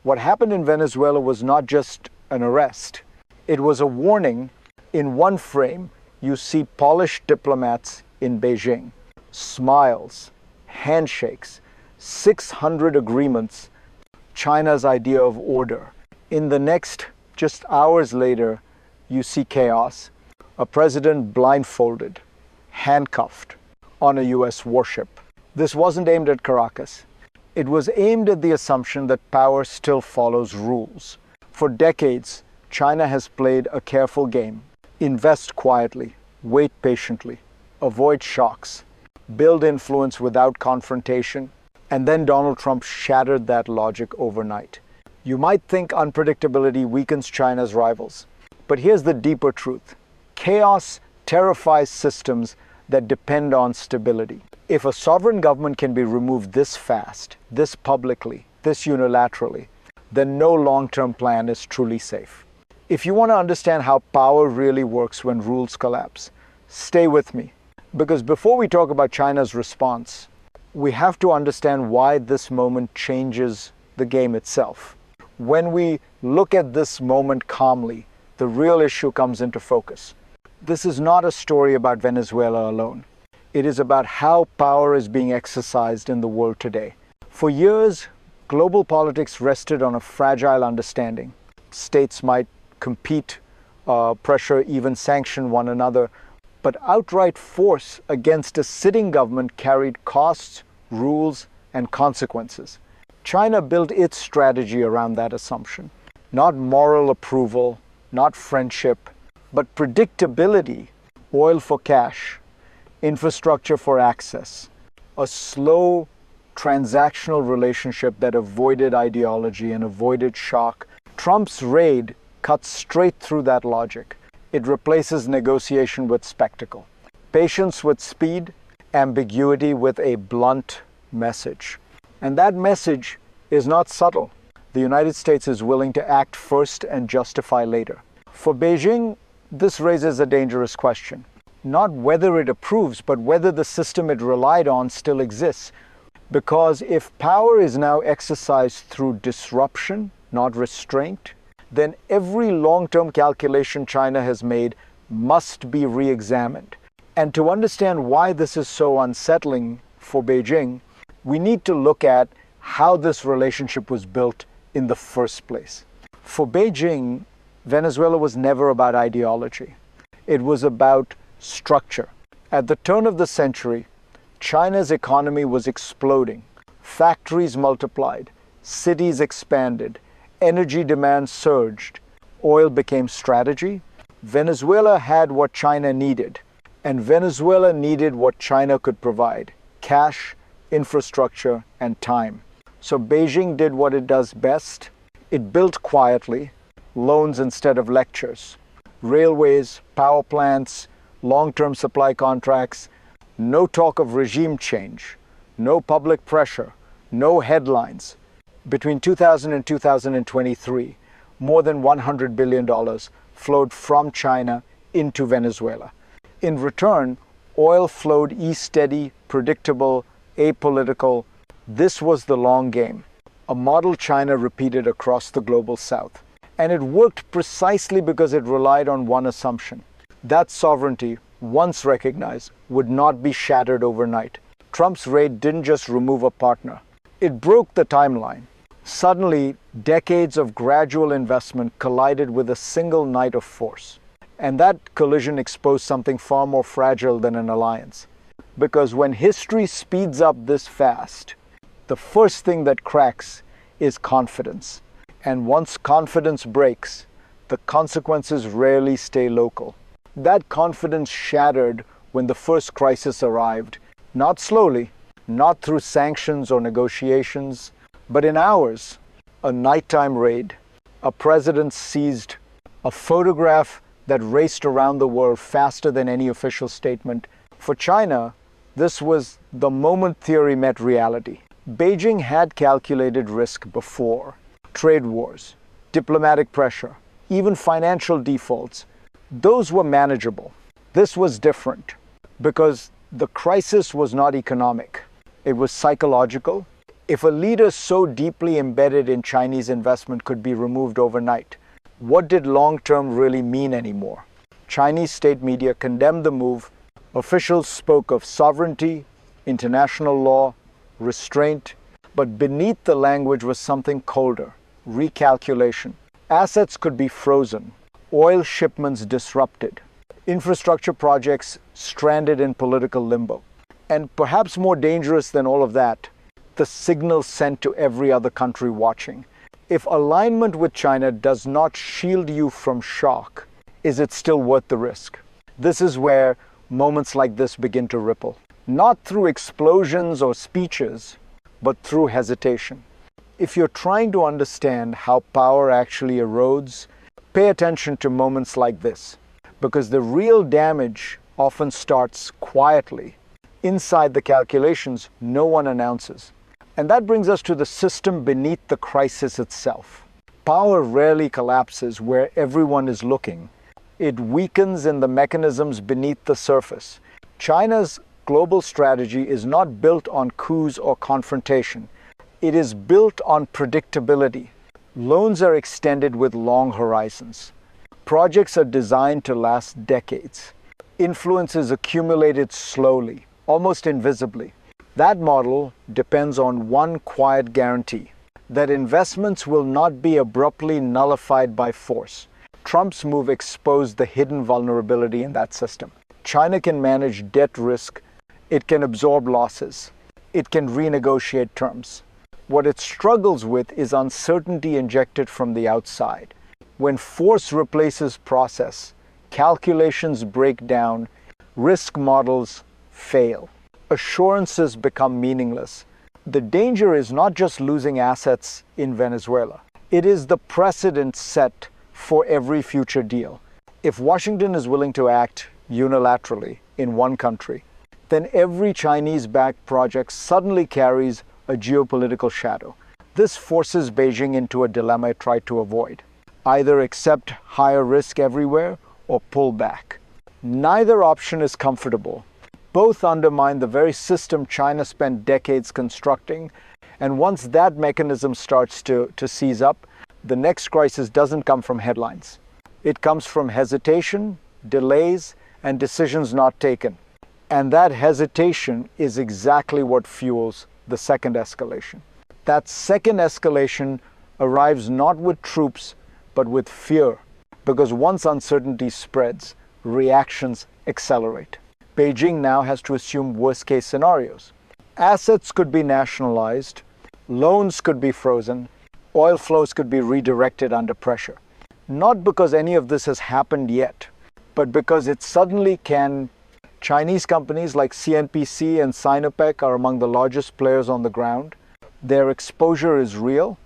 What happened in Venezuela was not just an arrest. It was a warning. In one frame, you see polished diplomats in Beijing, smiles, handshakes, 600 agreements, China's idea of order. In the next, just hours later, you see chaos. A president blindfolded, handcuffed on a US warship. This wasn't aimed at Caracas. It was aimed at the assumption that power still follows rules. For decades, China has played a careful game. Invest quietly, wait patiently, avoid shocks, build influence without confrontation, and then Donald Trump shattered that logic overnight. You might think unpredictability weakens China's rivals, but here's the deeper truth. Chaos terrifies systems that depend on stability. If a sovereign government can be removed this fast, this publicly, this unilaterally, then no long-term plan is truly safe. If you want to understand how power really works when rules collapse, stay with me. Because before we talk about China's response, we have to understand why this moment changes the game itself. When we look at this moment calmly, the real issue comes into focus. This is not a story about Venezuela alone. It is about how power is being exercised in the world today. For years, global politics rested on a fragile understanding. States might compete, pressure, even sanction one another, but outright force against a sitting government carried costs, rules, and consequences. China built its strategy around that assumption. Not moral approval, not friendship, but predictability, oil for cash, infrastructure for access, a slow transactional relationship that avoided ideology and avoided shock. Trump's raid cuts straight through that logic. It replaces negotiation with spectacle, patience with speed, ambiguity with a blunt message. And that message is not subtle. The United States is willing to act first and justify later. For Beijing, this raises a dangerous question. Not whether it approves, but whether the system it relied on still exists. Because if power is now exercised through disruption, not restraint, then every long-term calculation China has made must be re-examined. And to understand why this is so unsettling for Beijing, we need to look at how this relationship was built in the first place. For Beijing, Venezuela was never about ideology. It was about structure. At the turn of the century, China's economy was exploding. Factories multiplied, cities expanded, energy demand surged, oil became strategy. Venezuela had what China needed, and Venezuela needed what China could provide: cash, infrastructure, and time. So Beijing did what it does best. It built quietly, loans instead of lectures, railways, power plants, long-term supply contracts, no talk of regime change, no public pressure, no headlines. Between 2000 and 2023, more than $100 billion flowed from China into Venezuela. In return, oil flowed east steady, predictable, apolitical. This was the long game, a model China repeated across the global south. And it worked precisely because it relied on one assumption. That sovereignty, once recognized, would not be shattered overnight. Trump's raid didn't just remove a partner. It broke the timeline. Suddenly, decades of gradual investment collided with a single night of force. And that collision exposed something far more fragile than an alliance. Because when history speeds up this fast, the first thing that cracks is confidence. And once confidence breaks, the consequences rarely stay local. That confidence shattered when the first crisis arrived, not slowly, not through sanctions or negotiations, but in hours. A nighttime raid, a president seized, a photograph that raced around the world faster than any official statement. For China, this was the moment theory met reality. Beijing had calculated risk before. Trade wars, diplomatic pressure, even financial defaults. Those were manageable. This was different because the crisis was not economic. It was psychological, If a leader so deeply embedded in Chinese investment could be removed overnight, what did long-term really mean anymore? Chinese state media condemned the move. Officials spoke of sovereignty, international law, restraint, but beneath the language was something colder: recalculation. Assets could be frozen, oil shipments disrupted, infrastructure projects stranded in political limbo. And perhaps more dangerous than all of that, the signal sent to every other country watching. If alignment with China does not shield you from shock, is it still worth the risk? This is where moments like this begin to ripple. Not through explosions or speeches, but through hesitation. If you're trying to understand how power actually erodes, pay attention to moments like this, because the real damage often starts quietly, inside the calculations no one announces. And that brings us to the system beneath the crisis itself. Power rarely collapses where everyone is looking. It weakens in the mechanisms beneath the surface. China's global strategy is not built on coups or confrontation. It is built on predictability. Loans are extended with long horizons. Projects are designed to last decades. Influence is accumulated slowly, almost invisibly. That model depends on one quiet guarantee: that investments will not be abruptly nullified by force. Trump's move exposed the hidden vulnerability in that system. China can manage debt risk. It can absorb losses. It can renegotiate terms. What it struggles with is uncertainty injected from the outside. When force replaces process, calculations break down, risk models fail. Assurances become meaningless. The danger is not just losing assets in Venezuela. It is the precedent set for every future deal. If Washington is willing to act unilaterally in one country, then every Chinese-backed project suddenly carries a geopolitical shadow. This forces Beijing into a dilemma it tried to avoid: either accept higher risk everywhere or pull back. Neither option is comfortable. Both undermine the very system China spent decades constructing, and once that mechanism starts to seize up, the next crisis doesn't come from headlines. It comes from hesitation, delays, and decisions not taken. And that hesitation is exactly what fuels the second escalation. That second escalation arrives not with troops, but with fear, because once uncertainty spreads, reactions accelerate. Beijing now has to assume worst-case scenarios. Assets could be nationalized, loans could be frozen, oil flows could be redirected under pressure. Not because any of this has happened yet, but because it suddenly can. Chinese companies like CNPC and Sinopec are among the largest players on the ground. Their exposure is real,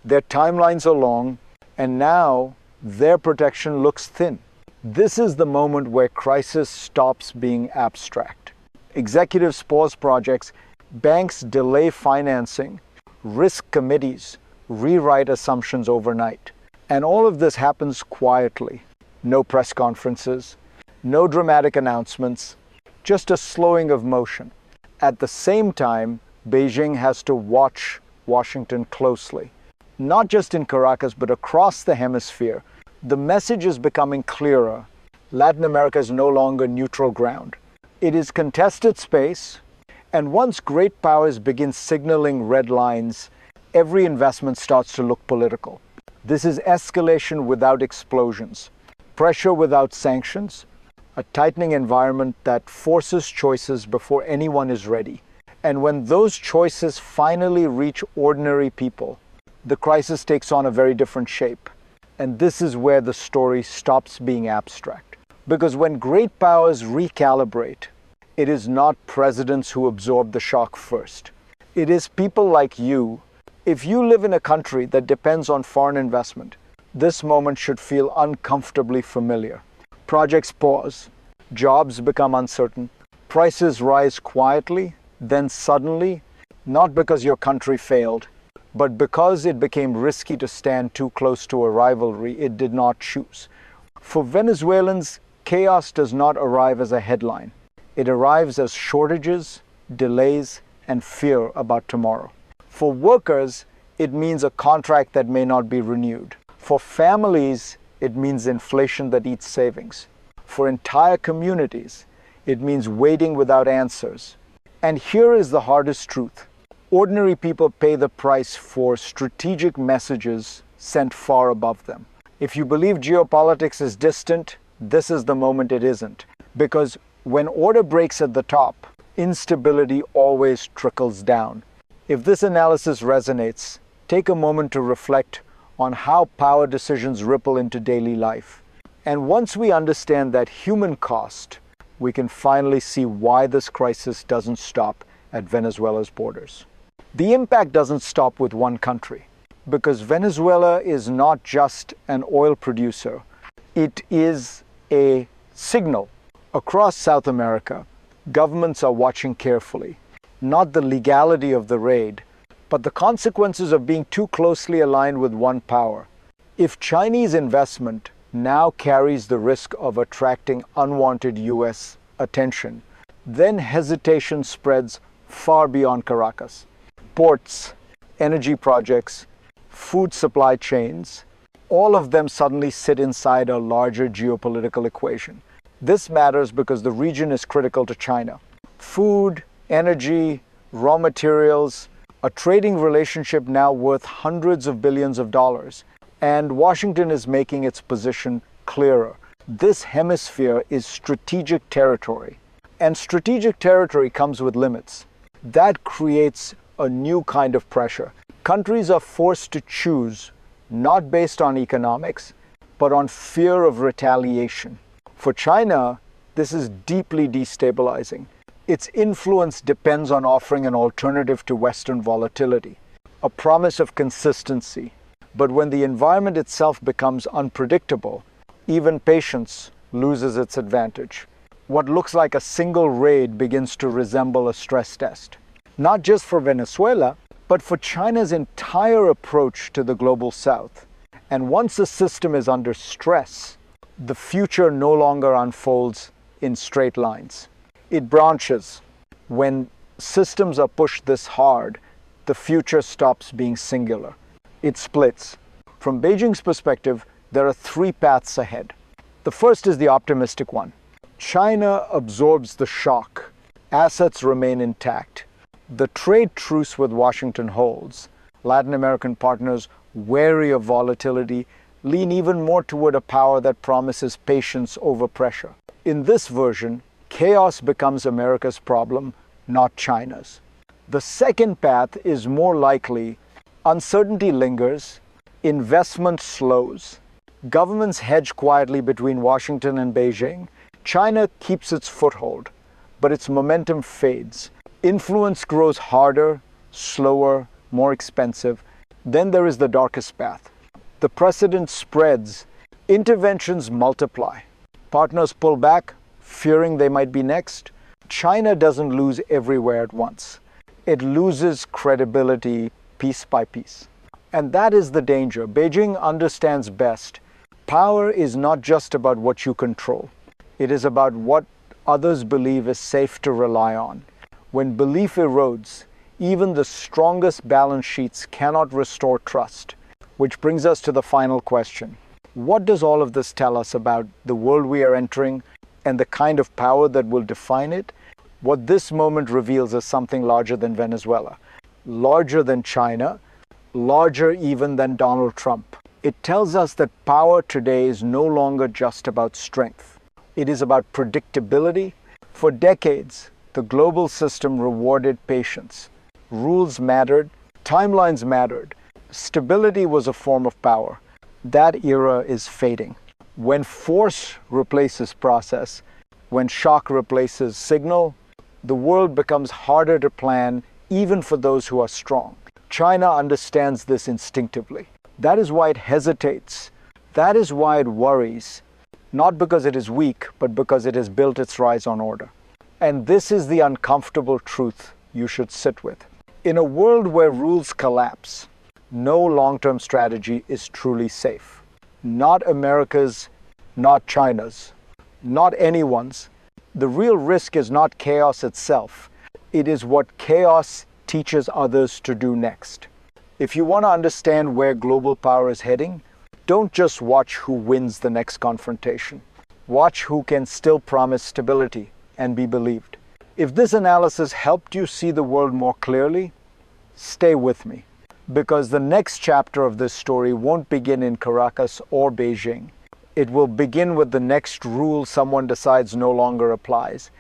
their timelines are long, and now their protection looks thin. This is the moment where crisis stops being abstract. Executives pause projects, banks delay financing, risk committees rewrite assumptions overnight. And all of this happens quietly. No press conferences, no dramatic announcements, just a slowing of motion. At the same time, Beijing has to watch Washington closely. Not just in Caracas, but across the hemisphere. The message is becoming clearer. Latin America is no longer neutral ground. It is contested space, and once great powers begin signaling red lines, every investment starts to look political. This is escalation without explosions, pressure without sanctions, a tightening environment that forces choices before anyone is ready. And when those choices finally reach ordinary people, the crisis takes on a very different shape. And this is where the story stops being abstract. Because when great powers recalibrate, it is not presidents who absorb the shock first. It is people like you. If you live in a country that depends on foreign investment, this moment should feel uncomfortably familiar. Projects pause, jobs become uncertain, prices rise quietly, then suddenly, not because your country failed, but because it became risky to stand too close to a rivalry it did not choose. For Venezuelans, chaos does not arrive as a headline. It arrives as shortages, delays, and fear about tomorrow. For workers, it means a contract that may not be renewed. For families, it means inflation that eats savings. For entire communities, it means waiting without answers. And here is the hardest truth. Ordinary people pay the price for strategic messages sent far above them. If you believe geopolitics is distant, this is the moment it isn't. Because when order breaks at the top, instability always trickles down. If this analysis resonates, take a moment to reflect on how power decisions ripple into daily life. And once we understand that human cost, we can finally see why this crisis doesn't stop at Venezuela's borders. The impact doesn't stop with one country, because Venezuela is not just an oil producer. It is a signal. Across South America, governments are watching carefully, not the legality of the raid, but the consequences of being too closely aligned with one power. If Chinese investment now carries the risk of attracting unwanted US attention, then hesitation spreads far beyond Caracas. Ports, energy projects, food supply chains, all of them suddenly sit inside a larger geopolitical equation. This matters because the region is critical to China. Food, energy, raw materials, a trading relationship now worth hundreds of billions of dollars, and Washington is making its position clearer. This hemisphere is strategic territory, and strategic territory comes with limits. That creates a new kind of pressure. Countries are forced to choose, not based on economics, but on fear of retaliation. For China, this is deeply destabilizing. Its influence depends on offering an alternative to Western volatility, a promise of consistency. But when the environment itself becomes unpredictable, even patience loses its advantage. What looks like a single raid begins to resemble a stress test, not just for Venezuela, but for China's entire approach to the global South. And once the system is under stress, the future no longer unfolds in straight lines. It branches. When systems are pushed this hard, the future stops being singular. It splits. From Beijing's perspective, there are three paths ahead. The first is the optimistic one. China absorbs the shock. Assets remain intact. The trade truce with Washington holds. Latin American partners, wary of volatility, lean even more toward a power that promises patience over pressure. In this version, chaos becomes America's problem, not China's. The second path is more likely. Uncertainty lingers, investment slows. Governments hedge quietly between Washington and Beijing. China keeps its foothold, but its momentum fades. Influence grows harder, slower, more expensive. Then there is the darkest path. The precedent spreads. Interventions multiply. Partners pull back, fearing they might be next. China doesn't lose everywhere at once. It loses credibility piece by piece. And that is the danger. Beijing understands best. Power is not just about what you control. It is about what others believe is safe to rely on. When belief erodes, even the strongest balance sheets cannot restore trust. Which brings us to the final question. What does all of this tell us about the world we are entering and the kind of power that will define it? What this moment reveals is something larger than Venezuela, larger than China, larger even than Donald Trump. It tells us that power today is no longer just about strength. It is about predictability. For decades, the global system rewarded patience. Rules mattered, timelines mattered. Stability was a form of power. That era is fading. When force replaces process, when shock replaces signal, the world becomes harder to plan even for those who are strong. China understands this instinctively. That is why it hesitates. That is why it worries. Not because it is weak, but because it has built its rise on order. And this is the uncomfortable truth you should sit with. In a world where rules collapse, no long-term strategy is truly safe. Not America's, not China's, not anyone's. The real risk is not chaos itself. It is what chaos teaches others to do next. If you want to understand where global power is heading, don't just watch who wins the next confrontation. Watch who can still promise stability and be believed. If this analysis helped you see the world more clearly, stay with me, because the next chapter of this story won't begin in Caracas or Beijing. It will begin with the next rule someone decides no longer applies,